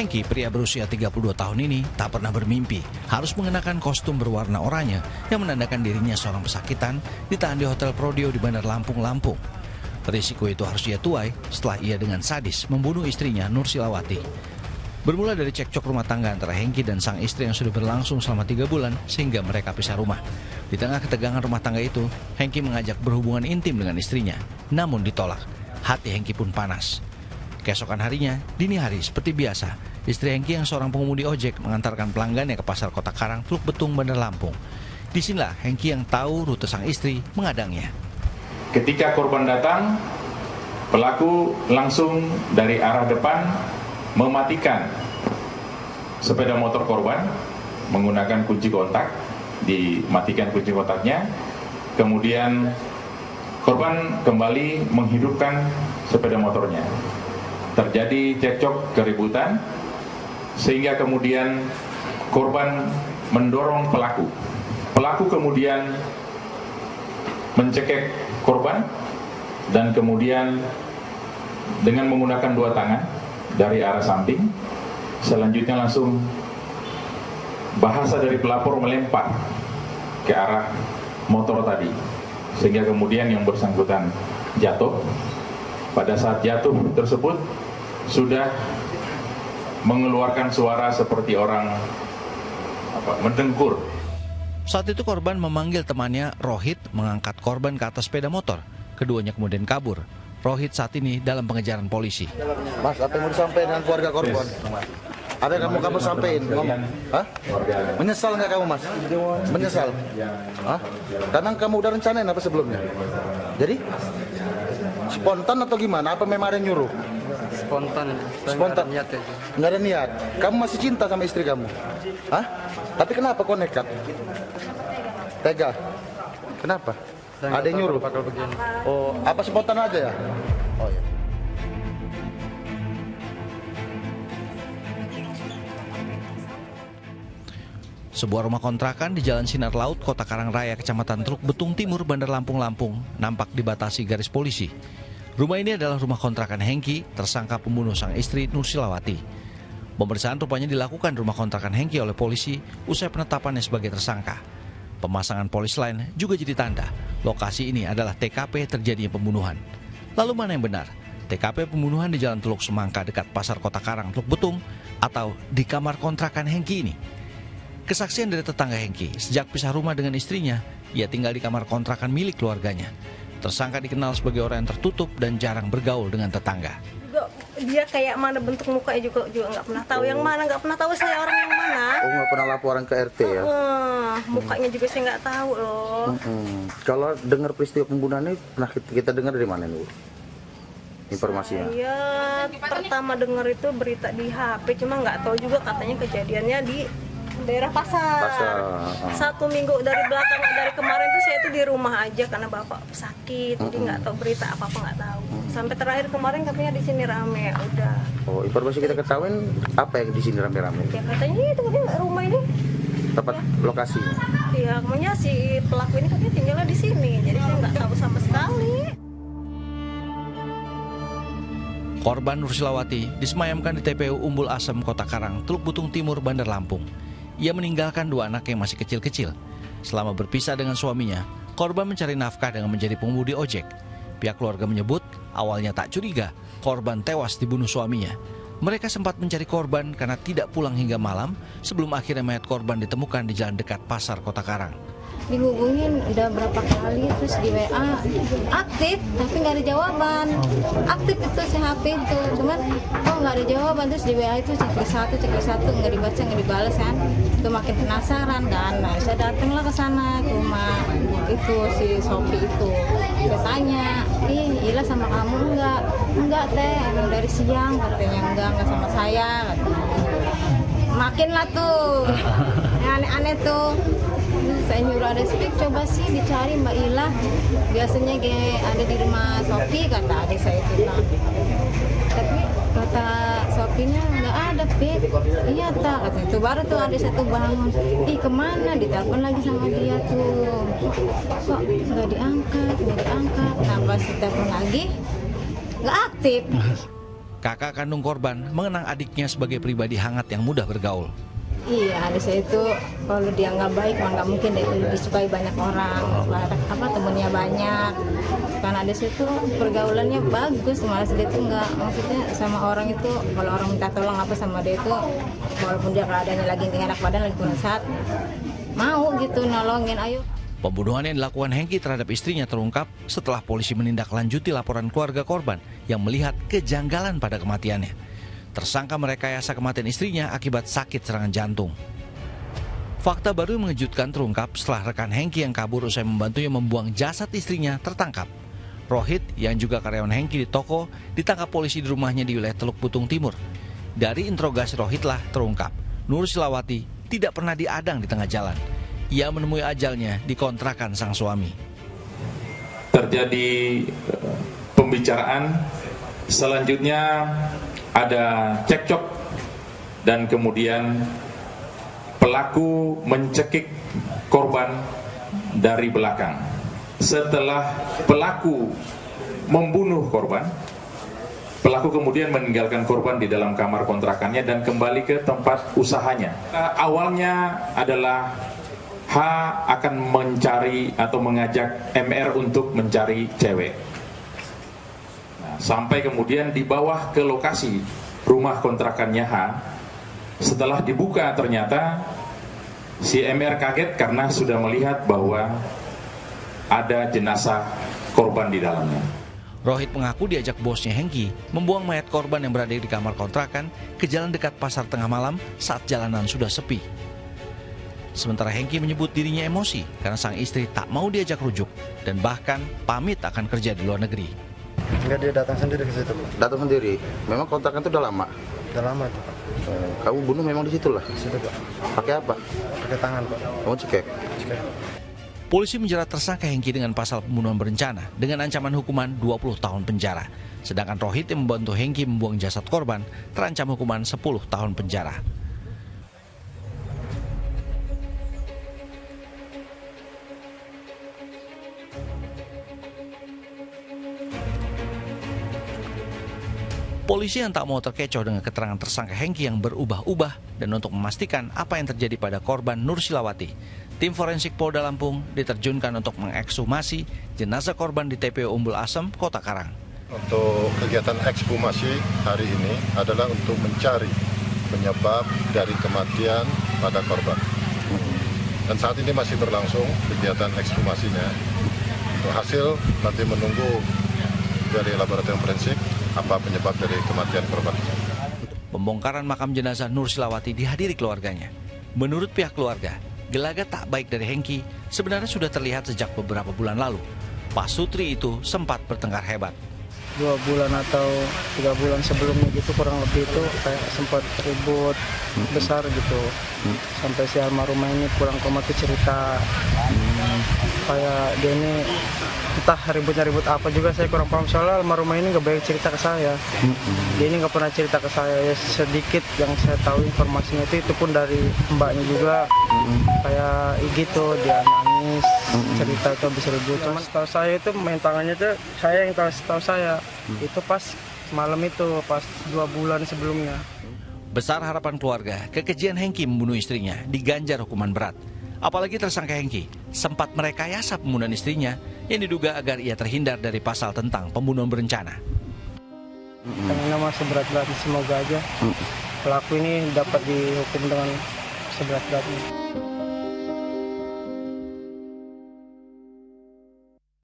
Hengki, pria berusia 32 tahun ini, tak pernah bermimpi harus mengenakan kostum berwarna oranye yang menandakan dirinya seorang pesakitan ditahan di Hotel Prodeo di Bandar Lampung, Lampung. Risiko itu harus ia tuai setelah ia dengan sadis membunuh istrinya Nur Silawati. Bermula dari cekcok rumah tangga antara Hengki dan sang istri yang sudah berlangsung selama 3 bulan sehingga mereka pisah rumah. Di tengah ketegangan rumah tangga itu, Hengki mengajak berhubungan intim dengan istrinya, namun ditolak. Hati Hengki pun panas. Keesokan harinya, dini hari seperti biasa, istri Hengki yang seorang pengemudi ojek mengantarkan pelanggannya ke pasar Kota Karang, Teluk Betung, Bandar Lampung. Disinilah Hengki yang tahu rute sang istri mengadangnya. Ketika korban datang, pelaku langsung dari arah depan mematikan sepeda motor korban menggunakan kunci kontak, dimatikan kunci kontaknya. Kemudian korban kembali menghidupkan sepeda motornya. Terjadi cekcok keributan sehingga kemudian korban mendorong pelaku. Pelaku kemudian mencekik korban dan kemudian dengan menggunakan 2 tangan dari arah samping, selanjutnya langsung bahasa dari pelapor melempar ke arah motor tadi sehingga kemudian yang bersangkutan jatuh. Pada saat jatuh tersebut sudah mengeluarkan suara seperti orang mendengkur. Saat itu korban memanggil temannya Rohit mengangkat korban ke atas sepeda motor. Keduanya kemudian kabur. Rohit saat ini dalam pengejaran polisi. Mas, apa yang mau disampaikan dengan keluarga korban? Apa yang kamu sampaikan? Hah? Menyesal nggak kamu, Mas? Menyesal? Hah? Karena kamu udah rencanain apa sebelumnya? Jadi? Spontan atau gimana? Apa memang ada yang nyuruh? Spontan. Spontan. Nggak ada niat. Kamu masih cinta sama istri kamu? Hah? Tapi kenapa kau nekat? Tega? Kenapa? Ada yang nyuruh? Oh, apa spontan aja ya? Oh ya. Sebuah rumah kontrakan di Jalan Sinar Laut, Kota Karang Raya, Kecamatan Teluk Betung Timur, Bandar Lampung, Lampung, nampak dibatasi garis polisi. Rumah ini adalah rumah kontrakan Hengki, tersangka pembunuh sang istri Nur Silawati. Pemeriksaan rupanya dilakukan di rumah kontrakan Hengki oleh polisi usai penetapannya sebagai tersangka. Pemasangan polis lain juga jadi tanda lokasi ini adalah TKP terjadinya pembunuhan. Lalu mana yang benar? TKP pembunuhan di Jalan Teluk Semangka dekat Pasar Kota Karang, Teluk Betung, atau di kamar kontrakan Hengki ini? Kesaksian dari tetangga Hengki, sejak pisah rumah dengan istrinya, ia tinggal di kamar kontrakan milik keluarganya. Tersangka dikenal sebagai orang yang tertutup dan jarang bergaul dengan tetangga. Dia kayak mana bentuk mukanya juga nggak pernah tahu. Yang mana nggak pernah tahu saya orang yang mana. Oh, nggak pernah laporan ke RT ya? Mukanya juga saya nggak tahu loh. Kalau dengar peristiwa pembunuhan ini pernah kita dengar dari mana nih, Bu? Informasinya? Saya pertama dengar itu berita di HP, cuma nggak tahu juga katanya kejadiannya di daerah pasar. 1 minggu dari belakang, dari kemarin tuh saya tuh di rumah aja karena bapak sakit, jadi nggak tahu berita apa nggak tahu. Sampai terakhir kemarin katanya di sini rame, udah. Oh, informasi kita ketahuin apa yang di sini rame-rame? Ya katanya itu katanya rumah ini tempat lokasinya. Iya, makanya si pelaku ini katanya tinggalnya di sini, jadi saya nggak tahu sama sekali. Korban Nur Silawati disemayamkan di TPU Umbul Asem, Kota Karang, Teluk Betung Timur, Bandar Lampung. Ia meninggalkan 2 anak yang masih kecil-kecil. Selama berpisah dengan suaminya, korban mencari nafkah dengan menjadi pengemudi ojek. Pihak keluarga menyebut awalnya tak curiga korban tewas dibunuh suaminya. Mereka sempat mencari korban karena tidak pulang hingga malam sebelum akhirnya mayat korban ditemukan di jalan dekat Pasar Kota Karang. Dihubungin udah berapa kali, terus di WA aktif tapi nggak ada jawaban. Aktif itu si HP itu, cuman kok nggak ada jawaban. Terus di WA itu cek satu nggak dibaca nggak dibalas kan. Itu makin penasaran kan. Nah, saya datanglah ke sana ke rumah itu si Sophie itu. Saya tanya, Ila sama kamu enggak teh, emang dari siang katanya enggak sama saya. Makin lah tuh aneh-aneh tuh. Saya nyuruh ada speak, coba sih dicari Mbak Ila, biasanya ada di rumah Sophie, kata adik saya itu. Tapi kata Sophie-nya nggak ada, Pit. Iya tak, kata itu. Baru tuh ada satu bangun, kemana, ditelepon lagi sama dia tuh. Kok nggak diangkat. Nah pas ditelepon lagi nggak aktif. Kakak kandung korban mengenang adiknya sebagai pribadi hangat yang mudah bergaul. Iya, adik saya itu kalau dia nggak baik, nggak mungkin dia itu disukai banyak orang. Temennya banyak. Karena adik saya itu pergaulannya bagus, malah dia itu nggak, maksudnya sama orang itu kalau orang minta tolong apa sama dia itu, walaupun dia keadaannya lagi nggak enak badan, lagi kurang sehat, mau gitu nolongin, ayo. Pembunuhan yang dilakukan Hengki terhadap istrinya terungkap setelah polisi menindaklanjuti laporan keluarga korban yang melihat kejanggalan pada kematiannya. Tersangka merekayasa kematian istrinya akibat sakit serangan jantung. Fakta baru yang mengejutkan terungkap setelah rekan Hengki yang kabur usai membantunya membuang jasad istrinya tertangkap. Rohit yang juga karyawan Hengki di toko ditangkap polisi di rumahnya di wilayah Teluk Butung Timur. Dari interogasi Rohitlah terungkap Nur Silawati tidak pernah diadang di tengah jalan. Ia menemui ajalnya di kontrakan sang suami. Terjadi pembicaraan, selanjutnya ada cekcok dan kemudian pelaku mencekik korban dari belakang. Setelah pelaku membunuh korban, pelaku kemudian meninggalkan korban di dalam kamar kontrakannya dan kembali ke tempat usahanya. Awalnya adalah H akan mencari atau mengajak MR untuk mencari cewek. Nah, sampai kemudian dibawa ke lokasi rumah kontrakannya H. Setelah dibuka ternyata si MR kaget karena sudah melihat bahwa ada jenazah korban di dalamnya. Rohit mengaku diajak bosnya Hengki membuang mayat korban yang berada di kamar kontrakan ke jalan dekat pasar tengah malam saat jalanan sudah sepi. Sementara Hengki menyebut dirinya emosi karena sang istri tak mau diajak rujuk dan bahkan pamit akan kerja di luar negeri. Enggak, dia datang sendiri ke situ, Pak. Datang sendiri. Memang kontrakan itu udah lama. Udah lama itu, Pak. Kamu bunuh memang di situ lah. Di situ, Pak. Pakai apa? Pakai tangan, Pak. Kamu cekek. Cekek. Polisi menjerat tersangka Hengki dengan pasal pembunuhan berencana dengan ancaman hukuman 20 tahun penjara. Sedangkan Rohit yang membantu Hengki membuang jasad korban terancam hukuman 10 tahun penjara. Polisi yang tak mau terkecoh dengan keterangan tersangka Hengki yang berubah-ubah dan untuk memastikan apa yang terjadi pada korban Nur Silawati, tim forensik Polda Lampung diterjunkan untuk mengekshumasi jenazah korban di TPO Umbul Asem, Kota Karang. Untuk kegiatan ekshumasi hari ini adalah untuk mencari penyebab dari kematian pada korban. Dan saat ini masih berlangsung kegiatan ekshumasinya. Untuk hasil nanti menunggu dari laboratorium forensik apa penyebab dari kematian korban. Pembongkaran makam jenazah Nur Silawati dihadiri keluarganya. Menurut pihak keluarga, gelagat tak baik dari Hengki sebenarnya sudah terlihat sejak beberapa bulan lalu. Pak Sutri itu sempat bertengkar hebat. 2 bulan atau 3 bulan sebelumnya gitu kurang lebih itu kayak sempat ribut besar gitu. Sampai si almarhumah ini pulang ke rumah tuh cerita kayak dia ini entah ribut apa juga saya kurang paham, soalnya almarhumah ini nggak banyak cerita ke saya. Dia ini nggak pernah cerita ke saya, ya sedikit yang saya tahu informasinya itu pun dari mbaknya juga. Kayak gitu dia nangis cerita itu habis ribut. Cuman setahu saya itu main tangannya tuh saya yang tahu saya itu pas malam itu pas 2 bulan sebelumnya. Besar harapan keluarga kekejian Hengki membunuh istrinya diganjar hukuman berat. Apalagi tersangka Hengki sempat merekayasa pembunuhan istrinya yang diduga agar ia terhindar dari pasal tentang pembunuhan berencana. Karena masih berat-beratnya, semoga aja pelaku ini dapat dihukum dengan seberat-beratnya.